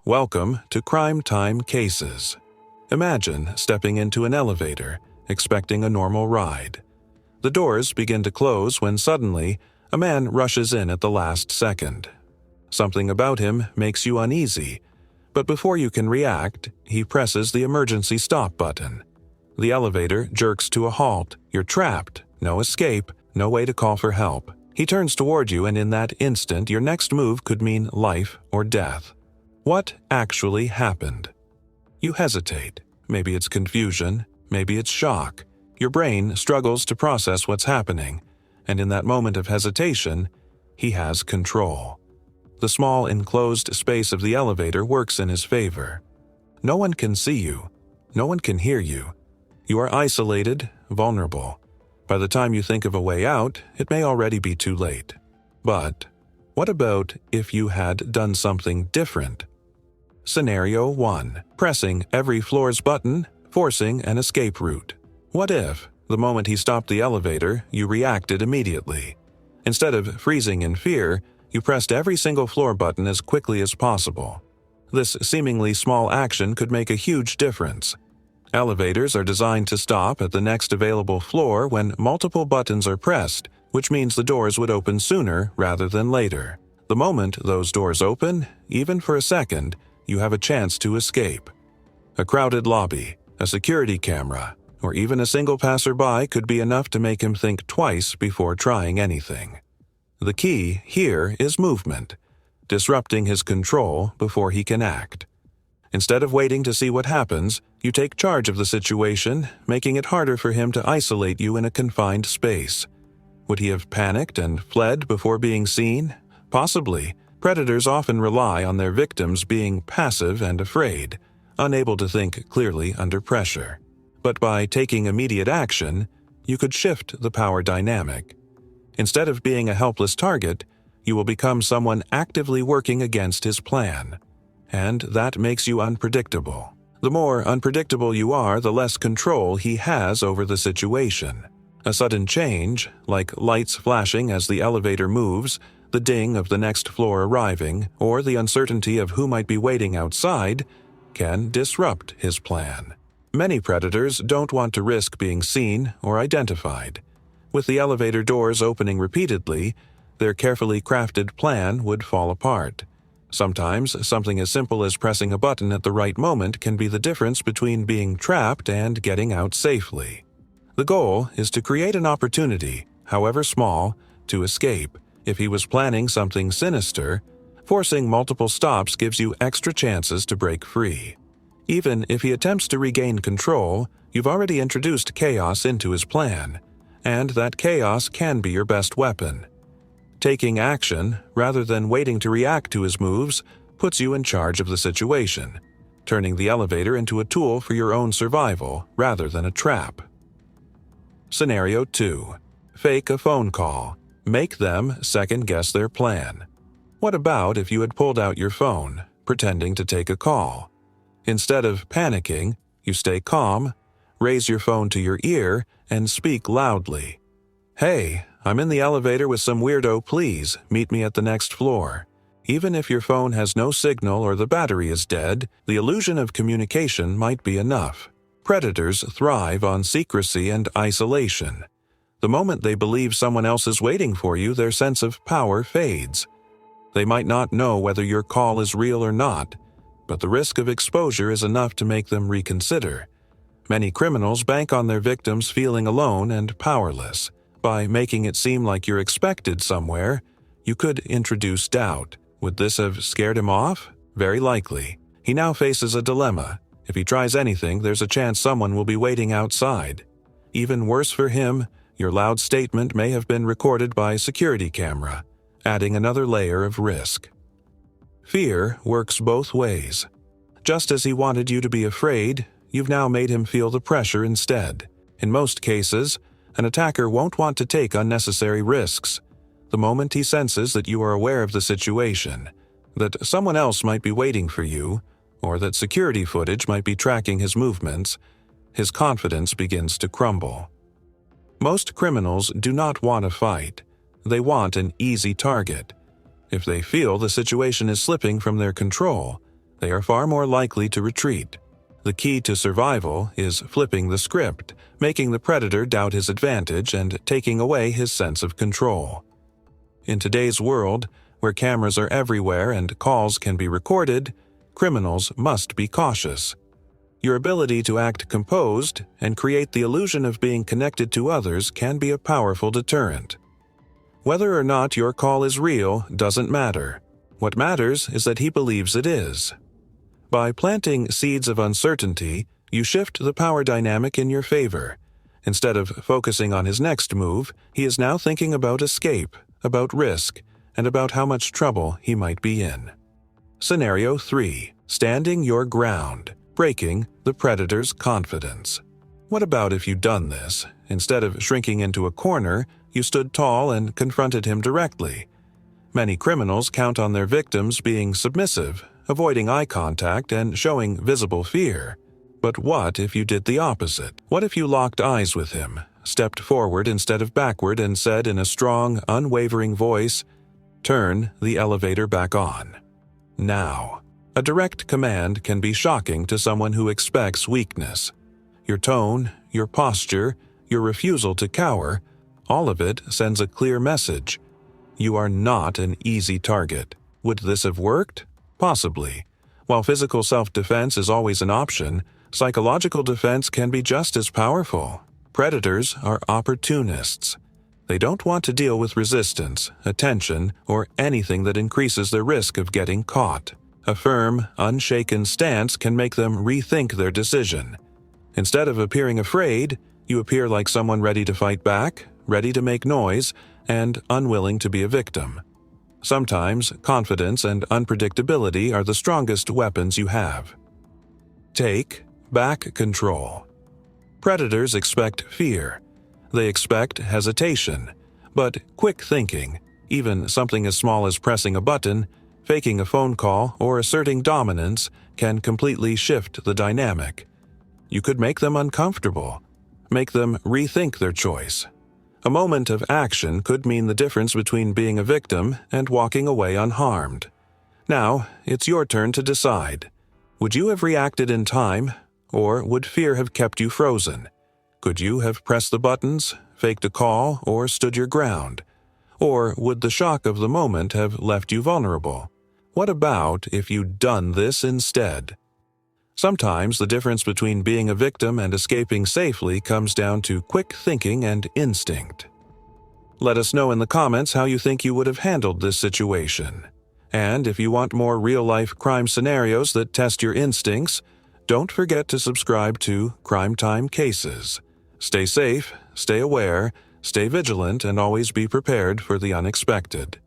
Welcome to Crime Time Cases. Imagine stepping into an elevator, expecting a normal ride. The doors begin to close when suddenly a man rushes in at the last second. Something about him makes you uneasy, but before you can react, he presses the emergency stop button. The elevator jerks to a halt. You're trapped. No escape, no way to call for help. He turns toward you, and in that instant, your next move could mean life or death. What actually happened? You hesitate. Maybe it's confusion, maybe it's shock. Your brain struggles to process what's happening, and in that moment of hesitation, he has control. The small enclosed space of the elevator works in his favor. No one can see you. No one can hear you. You are isolated, vulnerable. By the time you think of a way out, it may already be too late. But what about if you had done something different? Scenario 1. Pressing every floor's button, forcing an escape route. What if, the moment he stopped the elevator, you reacted immediately? Instead of freezing in fear, you pressed every single floor button as quickly as possible. This seemingly small action could make a huge difference. Elevators are designed to stop at the next available floor when multiple buttons are pressed, which means the doors would open sooner rather than later. The moment those doors open, even for a second, you have a chance to escape. A crowded lobby, a security camera, or even a single passerby could be enough to make him think twice before trying anything. The key here is movement, disrupting his control before he can act. Instead of waiting to see what happens, you take charge of the situation, making it harder for him to isolate you in a confined space. Would he have panicked and fled before being seen? Possibly. Predators often rely on their victims being passive and afraid, unable to think clearly under pressure. But by taking immediate action, you could shift the power dynamic. Instead of being a helpless target, you will become someone actively working against his plan. And that makes you unpredictable. The more unpredictable you are, the less control he has over the situation. A sudden change, like lights flashing as the elevator moves, the ding of the next floor arriving, or the uncertainty of who might be waiting outside, can disrupt his plan. Many predators don't want to risk being seen or identified. With the elevator doors opening repeatedly, their carefully crafted plan would fall apart. Sometimes, something as simple as pressing a button at the right moment can be the difference between being trapped and getting out safely. The goal is to create an opportunity, however small, to escape. If he was planning something sinister, forcing multiple stops gives you extra chances to break free. Even if he attempts to regain control, you've already introduced chaos into his plan, and that chaos can be your best weapon. Taking action, rather than waiting to react to his moves, puts you in charge of the situation, turning the elevator into a tool for your own survival rather than a trap. Scenario 2. Fake a phone call. Make them second-guess their plan. What about if you had pulled out your phone, pretending to take a call? Instead of panicking, you stay calm, raise your phone to your ear, and speak loudly. "Hey, I'm in the elevator with some weirdo, please meet me at the next floor." Even if your phone has no signal or the battery is dead, the illusion of communication might be enough. Predators thrive on secrecy and isolation. The moment they believe someone else is waiting for you, their sense of power fades. They might not know whether your call is real or not, but the risk of exposure is enough to make them reconsider. Many criminals bank on their victims feeling alone and powerless. By making it seem like you're expected somewhere, you could introduce doubt. Would this have scared him off? Very likely. He now faces a dilemma. If he tries anything, there's a chance someone will be waiting outside. Even worse for him, your loud statement may have been recorded by a security camera, adding another layer of risk. Fear works both ways. Just as he wanted you to be afraid, you've now made him feel the pressure instead. In most cases, an attacker won't want to take unnecessary risks. The moment he senses that you are aware of the situation, that someone else might be waiting for you, or that security footage might be tracking his movements, his confidence begins to crumble. Most criminals do not want a fight. They want an easy target. If they feel the situation is slipping from their control, They are far more likely to retreat. The key to survival is flipping the script, making the predator doubt his advantage and taking away his sense of control. In today's world, where cameras are everywhere and calls can be recorded, criminals must be cautious. Your ability to act composed and create the illusion of being connected to others can be a powerful deterrent. Whether or not your call is real doesn't matter. What matters is that he believes it is. By planting seeds of uncertainty, you shift the power dynamic in your favor. Instead of focusing on his next move, he is now thinking about escape, about risk, and about how much trouble he might be in. Scenario 3. Standing your ground, breaking the predator's confidence. What about if you'd done this? Instead of shrinking into a corner, you stood tall and confronted him directly. Many criminals count on their victims being submissive, avoiding eye contact and showing visible fear. But what if you did the opposite? What if you locked eyes with him, stepped forward instead of backward, and said in a strong, unwavering voice, "Turn the elevator back on." Now. A direct command can be shocking to someone who expects weakness. Your tone, your posture, your refusal to cower, all of it sends a clear message. You are not an easy target. Would this have worked? Possibly. While physical self-defense is always an option, psychological defense can be just as powerful. Predators are opportunists. They don't want to deal with resistance, attention, or anything that increases their risk of getting caught. A firm, unshaken stance can make them rethink their decision. Instead of appearing afraid, you appear like someone ready to fight back, ready to make noise, and unwilling to be a victim. Sometimes, confidence and unpredictability are the strongest weapons you have. Take back control. Predators expect fear. They expect hesitation. But quick thinking, even something as small as pressing a button, faking a phone call, or asserting dominance, can completely shift the dynamic. You could make them uncomfortable, make them rethink their choice. A moment of action could mean the difference between being a victim and walking away unharmed. Now, it's your turn to decide. Would you have reacted in time, or would fear have kept you frozen? Could you have pressed the buttons, faked a call, or stood your ground? Or would the shock of the moment have left you vulnerable? What about if you'd done this instead? Sometimes the difference between being a victim and escaping safely comes down to quick thinking and instinct. Let us know in the comments how you think you would have handled this situation. And if you want more real-life crime scenarios that test your instincts, don't forget to subscribe to Crime Time Cases. Stay safe, stay aware, stay vigilant, and always be prepared for the unexpected.